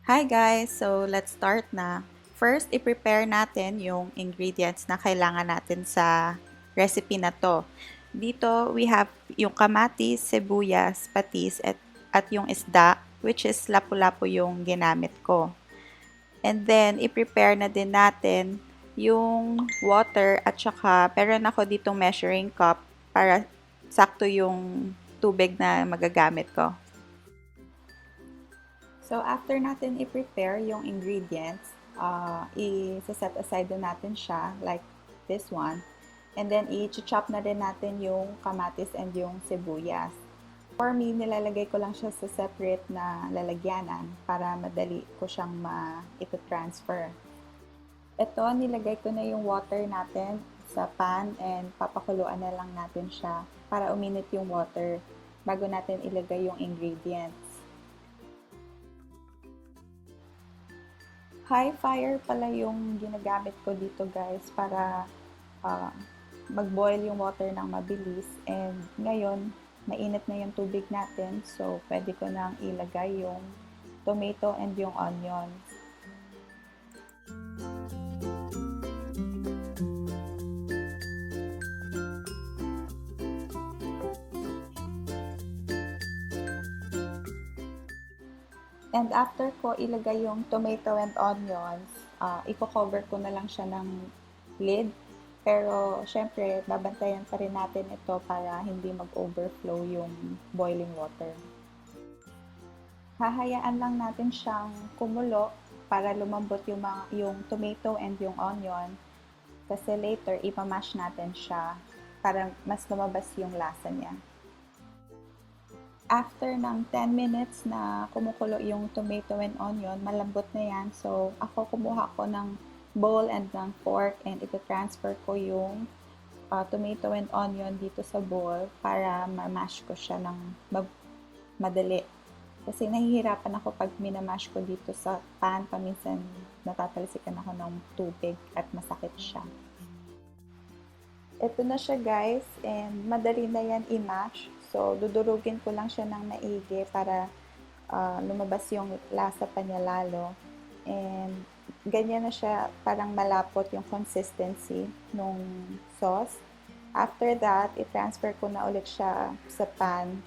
Hi guys! So, let's start na. First, i-prepare natin yung ingredients na kailangan natin sa recipe na to. Dito, we have yung kamatis, sibuyas, patis, at yung isda, which is lapu-lapu yung ginamit ko. And then, i-prepare na din natin yung water at saka, meron ako ditong measuring cup para sakto yung tubig na magagamit ko. So, after natin i-prepare yung ingredients, i-set aside na natin siya, like this one. And then, i-chop na din natin yung kamatis and yung sibuyas. For me, nilalagay ko lang siya sa separate na lalagyanan para madali ko siyang ito-transfer. Ito, nilagay ko na yung water natin sa pan and papakuluan na lang natin siya para uminit yung water bago natin ilagay yung ingredients. High fire pala yung ginagamit ko dito guys para mag-boil yung water ng mabilis, and ngayon mainit na yung tubig natin, so pwede ko nang ilagay yung tomato and yung onions. And after ko ilagay yung tomato and onions, i-cover ko na lang siya ng lid. Pero, syempre, babantayan pa rin natin ito para hindi mag-overflow yung boiling water. Hahayaan lang natin siyang kumulo para lumambot yung tomato and yung onion. Kasi later, ipamash natin siya para mas lumabas yung lasa niya. After ng 10 minutes na kumukulo yung tomato and onion, malambot na yan. So, ako kumuha ko ng bowl and ng fork and ito-transfer ko yung tomato and onion dito sa bowl para ma-mash ko siya ng madali. Kasi nahihirapan ako pag minamash ko dito sa pan, paminsan natatalsikan ako ng tubig at masakit siya. Ito na siya guys, and madali na yan i-mash. So, dudurugin ko lang siya ng maigi para lumabas yung lasa pa niya lalo. And, ganyan na siya, parang malapot yung consistency nung sauce. After that, i-transfer ko na ulit siya sa pan.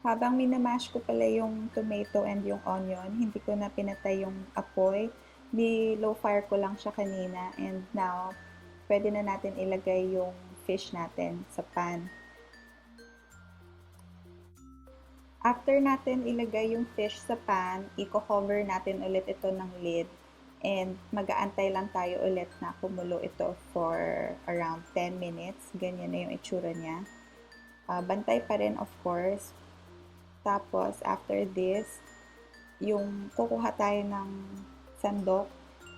Habang minamash ko pala yung tomato and yung onion, hindi ko na pinatay yung apoy. Low fire ko lang siya kanina, and now, pwede na natin ilagay yung fish natin sa pan. After natin ilagay yung fish sa pan, i-cover natin ulit ito ng lid, and mag-aantay lang tayo ulit na kumulo ito for around 10 minutes. Ganyan na yung itsura niya. Bantay pa rin of course. Tapos after this, yung kukuha tayo ng sandok,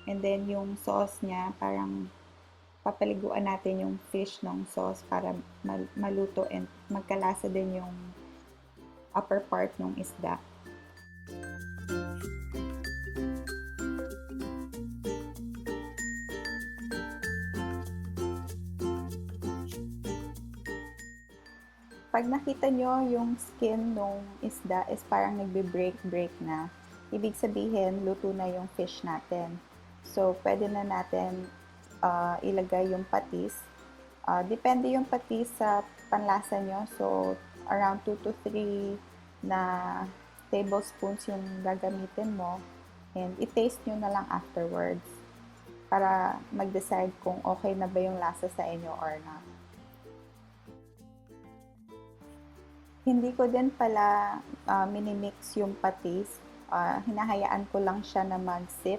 and then yung sauce niya, parang papaliguan natin yung fish ng sauce para maluto and magkalasa din yung upper part ng isda. Pag nakita nyo yung skin ng isda is parang nagbe-break na, ibig sabihin luto na yung fish natin. So, pwede na natin ilagay yung patis. Depende yung patis sa panlasa nyo. So, around 2 to 3 na tablespoons yung gagamitin mo. And i-taste nyo na lang afterwards para mag-decide kung okay na ba yung lasa sa inyo or not. Hindi ko din pala minimix yung patis. Hinahayaan ko lang siya na mag-sit.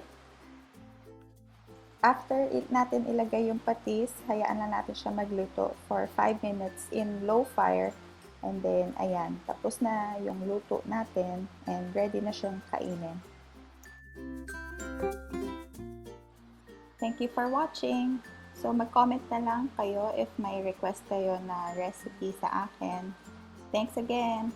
After natin ilagay yung patis, hayaan lang natin siya magluto for 5 minutes in low fire. And then, ayan, tapos na yung luto natin and ready na siyang kainin. Thank you for watching! So, mag-comment na lang kayo if may request kayo na recipe sa akin. Thanks again!